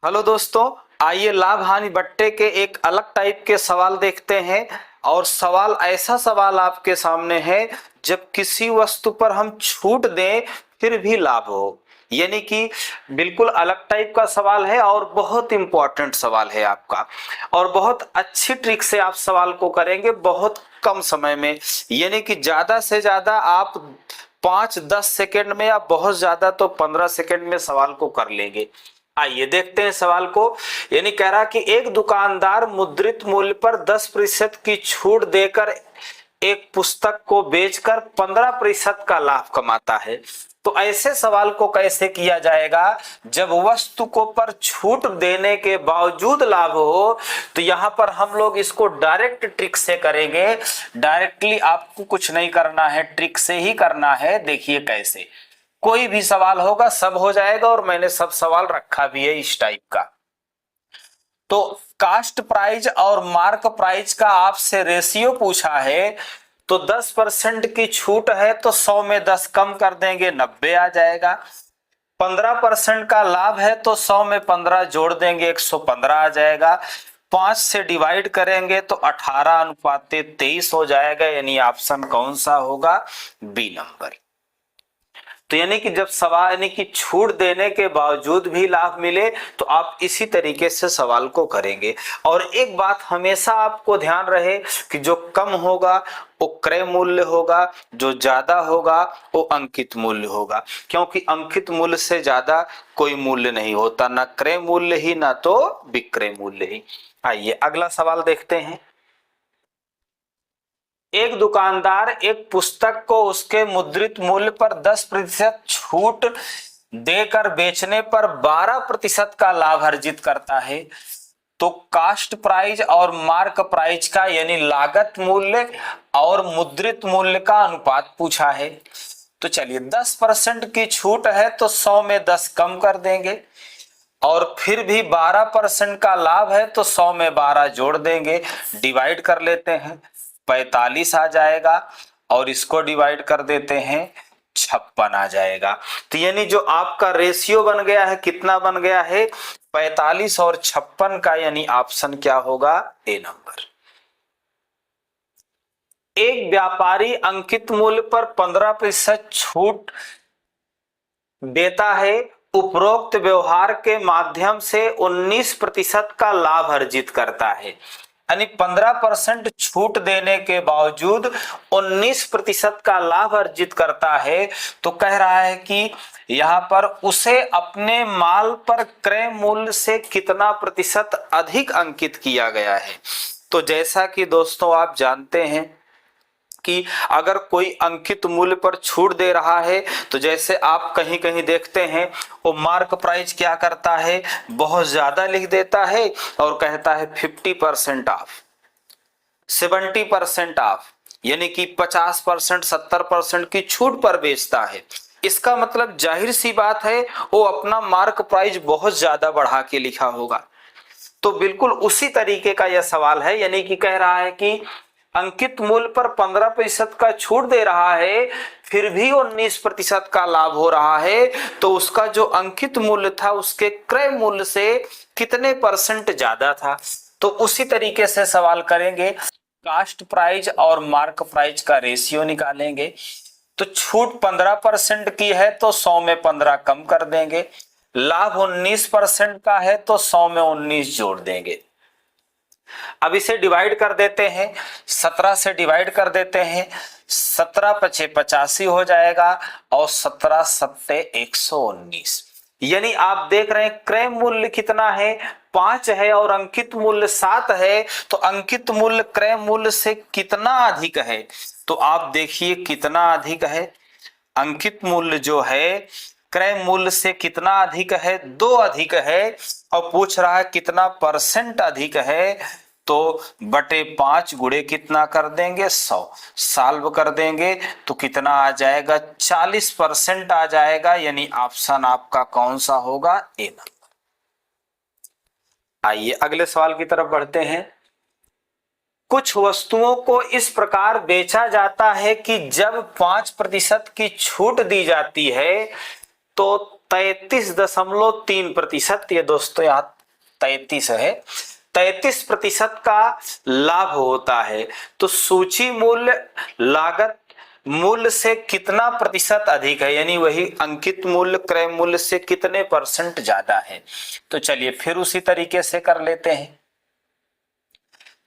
Hello दोस्तों, आइए लाभ हानि बट्टे के एक अलग टाइप के सवाल देखते हैं। और सवाल ऐसा सवाल आपके सामने है, जब किसी वस्तु पर हम छूट दें फिर भी लाभ हो। यानी कि बिल्कुल अलग टाइप का सवाल है और बहुत इंपॉर्टेंट सवाल है आपका। और बहुत अच्छी ट्रिक से आप सवाल को करेंगे बहुत कम समय में। यानी कि ज्यादा से ज्यादा आप 5-10 सेकेंड में या बहुत ज्यादा तो 15 सेकेंड में सवाल को कर लेंगे। आइए देखते हैं सवाल को। यानी कह रहा कि एक दुकानदार मुद्रित मूल्य पर 10% की छूट देकर एक पुस्तक को बेचकर 15% का लाभ कमाता है। तो ऐसे सवाल को कैसे किया जाएगा जब वस्तु को पर छूट देने के बावजूद लाभ हो। तो यहां पर हम लोग इसको डायरेक्ट ट्रिक से करेंगे। डायरेक्टली आपको कुछ नहीं करना है, ट्रिक से ही करना है। देखिए कैसे, कोई भी सवाल होगा सब हो जाएगा और मैंने सब सवाल रखा भी है इस टाइप का। तो कास्ट प्राइस और मार्क प्राइस का आपसे रेशियो पूछा है। तो 10% की छूट है तो 100 में 10 कम कर देंगे, 90 आ जाएगा। 15% का लाभ है तो 100 में 15 जोड़ देंगे, 115 आ जाएगा। 5 से डिवाइड करेंगे तो 18:23 हो जाएगा। यानी ऑप्शन कौन सा होगा? B number. तो यानी कि जब सवाल यानी कि छूट देने के बावजूद भी लाभ मिले तो आप इसी तरीके से सवाल को करेंगे। और एक बात हमेशा आपको ध्यान रहे कि जो कम होगा वो क्रय मूल्य होगा, जो ज्यादा होगा वो अंकित मूल्य होगा। क्योंकि अंकित मूल्य से ज्यादा कोई मूल्य नहीं होता, ना क्रय मूल्य ही ना तो विक्रय मूल्य ही। आइए अगला सवाल देखते हैं। एक दुकानदार एक पुस्तक को उसके मुद्रित मूल्य पर 10% छूट देकर बेचने पर 12% का लाभ अर्जित करता है। तो कास्ट प्राइस और मार्क प्राइस का यानी लागत मूल्य और मुद्रित मूल्य का अनुपात पूछा है। तो चलिए 10% की छूट है तो 100 में 10 कम कर देंगे। और फिर भी 12% का लाभ है तो 100 में 12 जोड़ देंगे, डिवाइड कर लेते हैं, 45 आ जाएगा। और इसको डिवाइड कर देते हैं, 56 आ जाएगा। तो यानी जो आपका रेशियो बन गया है, कितना बन गया है? 45 और 56 का। यानी ऑप्शन क्या होगा? ए नंबर। एक व्यापारी अंकित मूल्य पर 15% छूट देता है, उपरोक्त व्यवहार के माध्यम से 19% का लाभ अर्जित करता है। यानी 15% छूट देने के बावजूद 19% का लाभ अर्जित करता है। तो कह रहा है कि यहां पर उसे अपने माल पर क्रय मूल्य से कितना प्रतिशत अधिक अंकित किया गया है। तो जैसा कि दोस्तों आप जानते हैं कि अगर कोई अंकित मूल्य पर छूट दे रहा है तो जैसे आप कहीं कहीं देखते हैं वो मार्क प्राइस क्या करता है, बहुत ज्यादा लिख देता है और कहता है 50% ऑफ, 70% ऑफ, यानी कि 50% 70% की छूट पर बेचता है। इसका मतलब जाहिर सी बात है वो अपना मार्क प्राइस बहुत ज्यादा बढ़ा के लिखा होगा। तो बिल्कुल उसी तरीके का यह सवाल है। यानी कि कह रहा है कि अंकित मूल्य पर 15% का छूट दे रहा है, फिर भी 19% का लाभ हो रहा है। तो उसका जो अंकित मूल्य था उसके क्रय मूल्य से कितने परसेंट ज्यादा था। तो उसी तरीके से सवाल करेंगे, कास्ट प्राइस और मार्क प्राइस का रेशियो निकालेंगे। तो छूट 15% की है तो 100 में 15 कम कर देंगे, लाभ 19% का है तो 100 में 19 जोड़ देंगे। अब इसे डिवाइड कर देते हैं, 17 से डिवाइड कर देते हैं, 17 पचे 85 हो जाएगा और 17 सत्ते 119। यानी आप देख रहे हैं क्रय मूल्य कितना है? 5 है और अंकित मूल्य 7 है। तो अंकित मूल्य क्रय मूल्य से कितना अधिक है? तो आप देखिए कितना अधिक है। अंकित मूल्य जो है क्रय मूल्य से कितना अधिक है? 2 अधिक है। और पूछ रहा है कितना परसेंट अधिक है। तो बटे 5 गुणे कितना कर देंगे? 100। सॉल्व कर देंगे तो कितना आ जाएगा? 40% आ जाएगा। यानी ऑप्शन आपका कौन सा होगा? ए नंबर। आइए अगले सवाल की तरफ बढ़ते हैं। कुछ वस्तुओं को इस प्रकार बेचा जाता है कि जब 5% की छूट दी जाती है तो 33.3%, ये दोस्तों यहाँ 33 है, 33% का लाभ होता है। तो सूची मूल्य लागत मूल्य से कितना प्रतिशत अधिक है, यानी वही अंकित मूल्य क्रय मूल्य से कितने परसेंट ज्यादा है। तो चलिए फिर उसी तरीके से कर लेते हैं।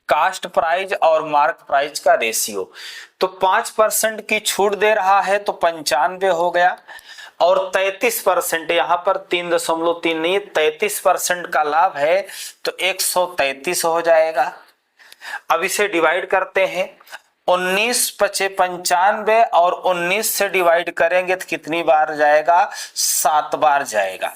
कास्ट प्राइस और मार्क प्राइस का रेशियो, तो 5% की छूट दे रहा है तो 95 हो गया, और 33%, यहाँ पर 3.3 नहीं, 33% का लाभ है तो 133 हो जाएगा। अब इसे डिवाइड करते हैं, 19 पचे 95 और 19 से डिवाइड करेंगे तो कितनी बार जाएगा, 7 बार जाएगा,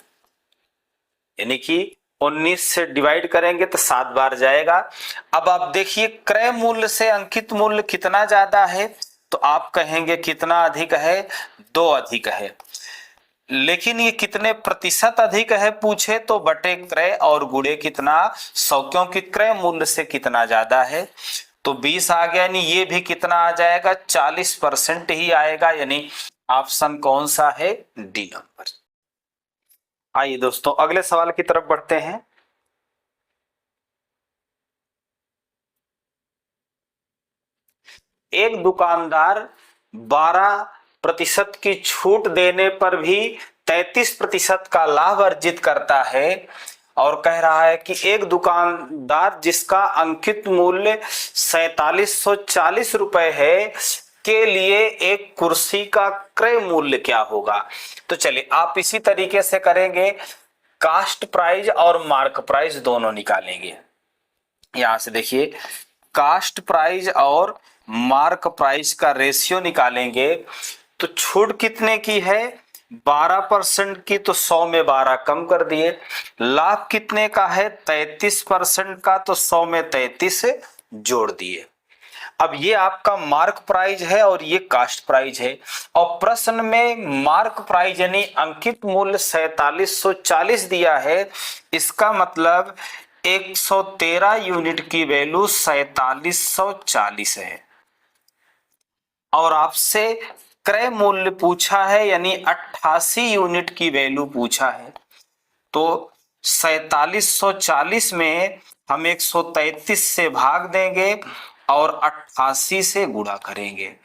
यानी कि 19 से डिवाइड करेंगे तो 7 बार जाएगा। अब आप देखिए क्रय मूल्य से अंकित मूल्य कितना ज्यादा है, तो आप कहेंगे कितना अधिक है, 2 अधिक है। लेकिन ये कितने प्रतिशत अधिक है पूछे तो बटे क्रय और गुणे कितना, 100, क्योंकि क्रय मूल्य से कितना ज्यादा है, तो 20 आ गया, यानी ये भी कितना आ जाएगा, 40% ही आएगा, यानी ऑप्शन कौन सा है, डी नंबर। आइए दोस्तों अगले सवाल की तरफ बढ़ते हैं। एक दुकानदार 12% की छूट देने पर भी 33% का लाभ अर्जित करता है, और कह रहा है कि एक दुकानदार जिसका अंकित मूल्य 4740 रुपए है के लिए एक कुर्सी का क्रय मूल्य क्या होगा। तो चलिए आप इसी तरीके से करेंगे, कास्ट प्राइस और मार्क प्राइस दोनों निकालेंगे। यहां से देखिए कास्ट प्राइस और मार्क प्राइस का रेशियो निकालेंगे, तो छूट कितने की है, 12% की, तो 100 में 12 कम कर दिए। लाभ कितने का है, 33% का, तो 100 में 33 जोड़ दिए। अब ये आपका मार्क प्राइस है और ये कास्ट प्राइस है, और प्रश्न में मार्क प्राइस यानी अंकित मूल्य 4740 दिया है, इसका मतलब 113 यूनिट की वैल्यू 4740 है, और आपसे क्रय मूल्य पूछा है यानी 88 यूनिट की वैल्यू पूछा है। तो 4740 में हम 133 से भाग देंगे और 88 से गुणा करेंगे।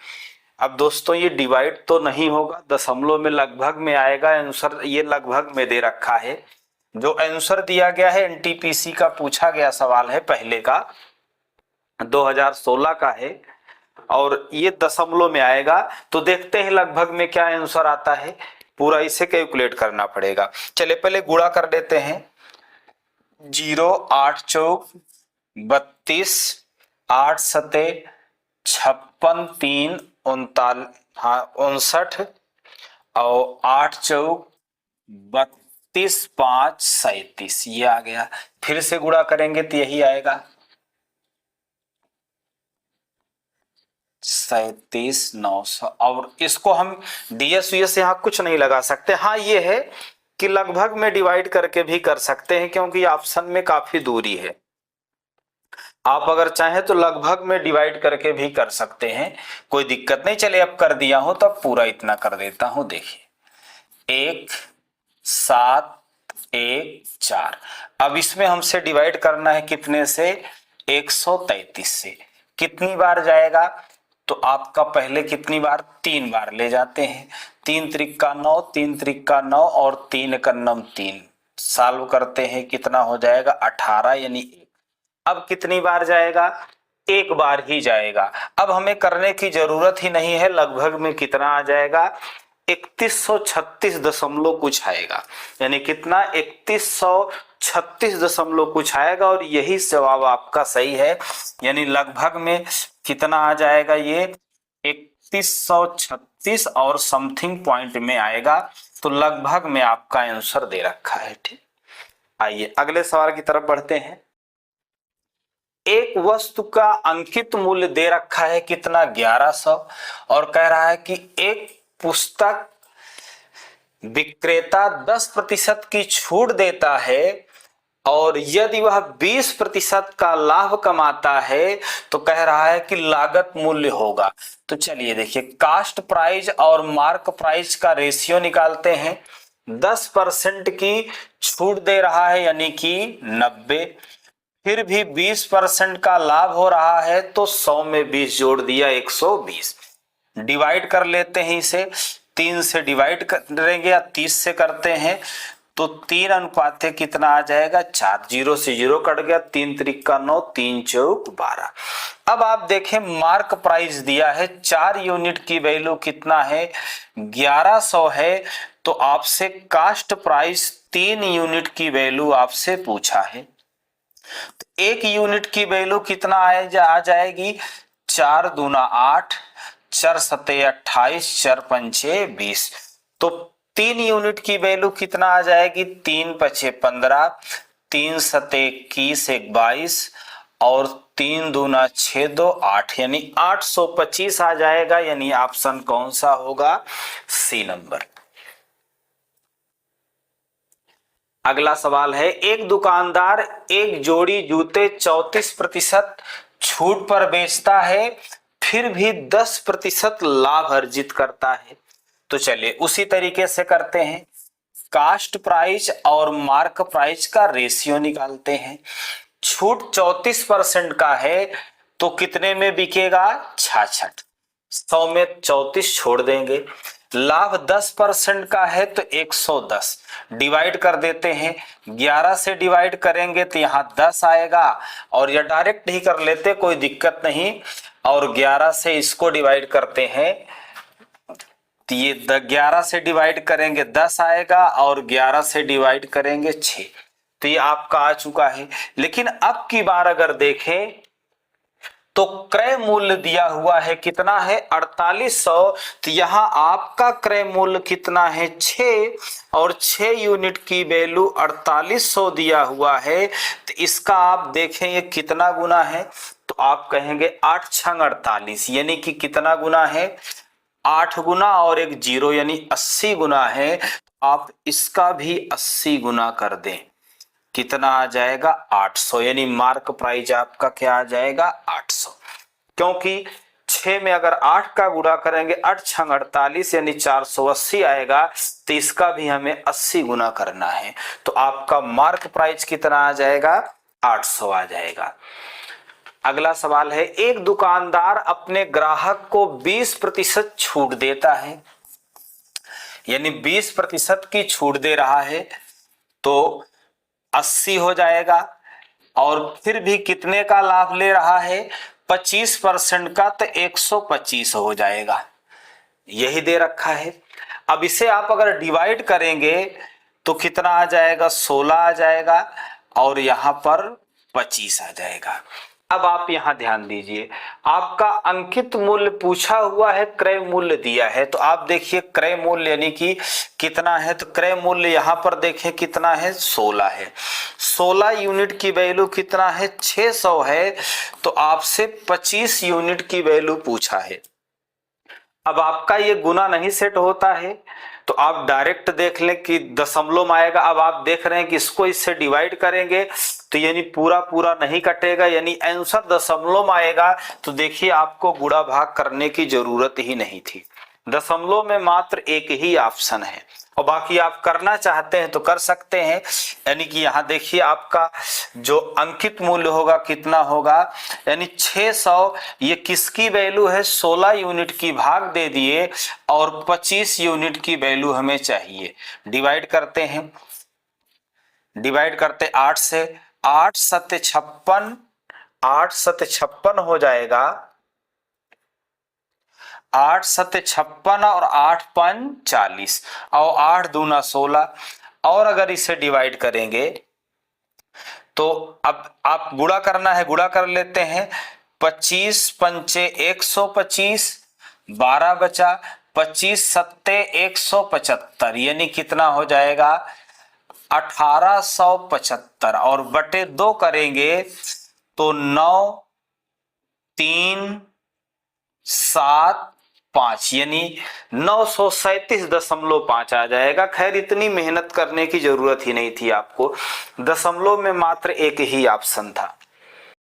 अब दोस्तों ये डिवाइड तो नहीं होगा, दशमलव में लगभग में आएगा आंसर, ये लगभग में दे रखा है। जो आंसर दिया गया है एनटीपीसी का पूछा गया सवाल है, पहले का 2016 का है, और ये दशमलव में आएगा, तो देखते हैं लगभग में क्या आंसर आता है, पूरा इसे कैलकुलेट करना पड़ेगा। चलिए पहले गुणा कर देते हैं, 0 8 चौक 32, 8 सते 56, 3 59, और 8 चौक 32, 5 37, ये आ गया। फिर से गुणा करेंगे तो यही आएगा, 37,900, और इसको हम डीएस वीएस यहाँ कुछ नहीं लगा सकते। हाँ ये है कि लगभग में डिवाइड करके भी कर सकते हैं, क्योंकि ऑप्शन में काफी दूरी है, आप अगर चाहें तो लगभग में डिवाइड करके भी कर सकते हैं, कोई दिक्कत नहीं। चलिए अब कर दिया हूं तो पूरा इतना कर देता हूं, देखिए 1 7 1 4। अब इसमें हमसे डिवाइड करना है कितने से, 133 से। कितनी बार जाएगा, तो आपका पहले कितनी बार, 3 बार ले जाते हैं, 3 त्रिक 9, 3 त्रिक 9 और 3 कन्नम 3, सॉल्व करते हैं कितना हो जाएगा, 18, यानी अब कितनी बार जाएगा, 1 बार ही जाएगा। अब हमें करने की जरूरत ही नहीं है, लगभग में कितना आ जाएगा, 3136 दशमलव कुछ आएगा, यानी कितना, 3136 दशमलव कुछ आएगा, और यही जवाब आपका सही है, यानी लगभग में कितना आ जाएगा, ये 3136 और समथिंग पॉइंट में आएगा, तो लगभग में आपका आंसर दे रखा है। ठीक, आइए अगले सवाल की तरफ बढ़ते हैं। एक वस्तु का अंकित मूल्य दे रखा है कितना, 1100, और कह रहा है कि एक पुस्तक विक्रेता 10% की छूट देता है, और यदि वह 20% का लाभ कमाता है तो कह रहा है कि लागत मूल्य होगा। तो चलिए देखिए कास्ट प्राइस और मार्क प्राइस का रेशियो निकालते हैं। 10% की छूट दे रहा है यानी कि 90, फिर भी 20% का लाभ हो रहा है तो 100 में 20 जोड़ दिया 120। डिवाइड कर लेते हैं इसे, 3 से डिवाइड करेंगे या 30 से करते हैं तो 3 अनुपात कितना आ जाएगा 4, 0 से 0 कट गया, 3 त्रिक 9, 3 चौक 12। अब आप देखें मार्क प्राइस दिया है 4 यूनिट की वैल्यू कितना है 1100 है, तो आपसे कास्ट प्राइस 3 यूनिट की वैल्यू आपसे पूछा है। तो 1 यूनिट की वैल्यू कितना आ जाएगी 4 दूना 8, 4 सते 28, 4 पंचे 20। तो 3 यूनिट की वैल्यू कितना आ जाएगी 3 पचे 15, 3 सते 21, 22 और 3 दूना 6, 2 8 यानी 825 आ जाएगा। यानी ऑप्शन कौन सा होगा सी नंबर। अगला सवाल है एक दुकानदार एक जोड़ी जूते 34% छूट पर बेचता है फिर भी 10% लाभ अर्जित करता है। तो चलिए उसी तरीके से करते हैं, कास्ट प्राइस और मार्क प्राइस का रेशियो निकालते हैं। छूट 34% का है तो कितने में बिकेगा 66, 100 में 34 छोड़ देंगे। लाभ 10% का है तो 110, डिवाइड कर देते हैं, 11 से डिवाइड करेंगे तो यहाँ 10 आएगा और या डायरेक्ट ही कर लेते कोई दिक्कत नहीं, और 11 से इसको डिवाइड करते हैं तो ये 11 से डिवाइड करेंगे 10 आएगा और 11 से डिवाइड करेंगे 6, तो ये आपका आ चुका है। लेकिन अब की बार अगर देखें तो क्रय मूल्य दिया हुआ है कितना है 4800, तो यहाँ आपका क्रय मूल्य कितना है 6 और 6 यूनिट की वैल्यू 4800 दिया हुआ है, तो इसका आप देखें ये कितना गुना है, तो आप कहेंगे 8 छंग 48 यानी कि कितना गुना है 8 गुना और एक 0 यानी 80 गुना है। आप इसका भी 80 गुना कर दें, कितना आ जाएगा 800, यानी मार्क प्राइस आपका क्या आ जाएगा 800। क्योंकि 6 में अगर 8 का गुणा करेंगे 8 छंग 48 यानी 480 आएगा, तो इसका भी हमें 80 गुना करना है, तो आपका मार्क प्राइस कितना आ जाएगा 800 आ जाएगा। अगला सवाल है एक दुकानदार अपने ग्राहक को 20% छूट देता है, यानी 20% की छूट दे रहा है तो 80 हो जाएगा, और फिर भी कितने का लाभ ले रहा है 25% का, तो 125 हो जाएगा, यही दे रखा है। अब इसे आप अगर डिवाइड करेंगे तो कितना आ जाएगा 16 आ जाएगा और यहां पर 25 आ जाएगा। अब आप यहां ध्यान दीजिए, आपका अंकित मूल्य पूछा हुआ है, क्रय मूल्य दिया है, तो आप देखिए क्रय मूल्य यानी कि कितना है, तो क्रय मूल्य यहां पर देखें कितना है 16 है। 16 यूनिट की वैल्यू कितना है 600 है, तो आपसे 25 यूनिट की वैल्यू पूछा है। अब आपका ये गुना नहीं सेट होता है तो आप डायरेक्ट देख लें कि दशमलव में आएगा। अब आप देख रहे हैं कि इसको इससे डिवाइड करेंगे तो यानी पूरा पूरा नहीं कटेगा, यानी आंसर दशमलव में आएगा, तो देखिए आपको गुणा भाग करने की जरूरत ही नहीं थी। दशमलव में मात्र एक ही ऑप्शन है और बाकी आप करना चाहते हैं तो कर सकते हैं। यानी कि यहाँ देखिए आपका जो अंकित मूल्य होगा कितना होगा, यानी 600, ये किसकी वैल्यू है 16 यूनिट की, भाग दे दिए और 25 यूनिट की वैल्यू हमें चाहिए। डिवाइड करते हैं, डिवाइड करते 8 से, 8 सत्ते 56, 8 सत्ते 56 हो जाएगा, 8 सत्ते 56 और 8 पंच 40 और 8 दूना 16, और अगर इसे डिवाइड करेंगे तो अब आप गुणा करना है, गुणा कर लेते हैं, 25 पंचे 125, 12 बचा, 25 सत्ते 175 यानी कितना हो जाएगा 1875, और बटे 2 करेंगे तो 9 3 7 5 यानी 937.5 आ जाएगा। खैर इतनी मेहनत करने की जरूरत ही नहीं थी आपको, दशमलव में मात्र एक ही ऑप्शन था।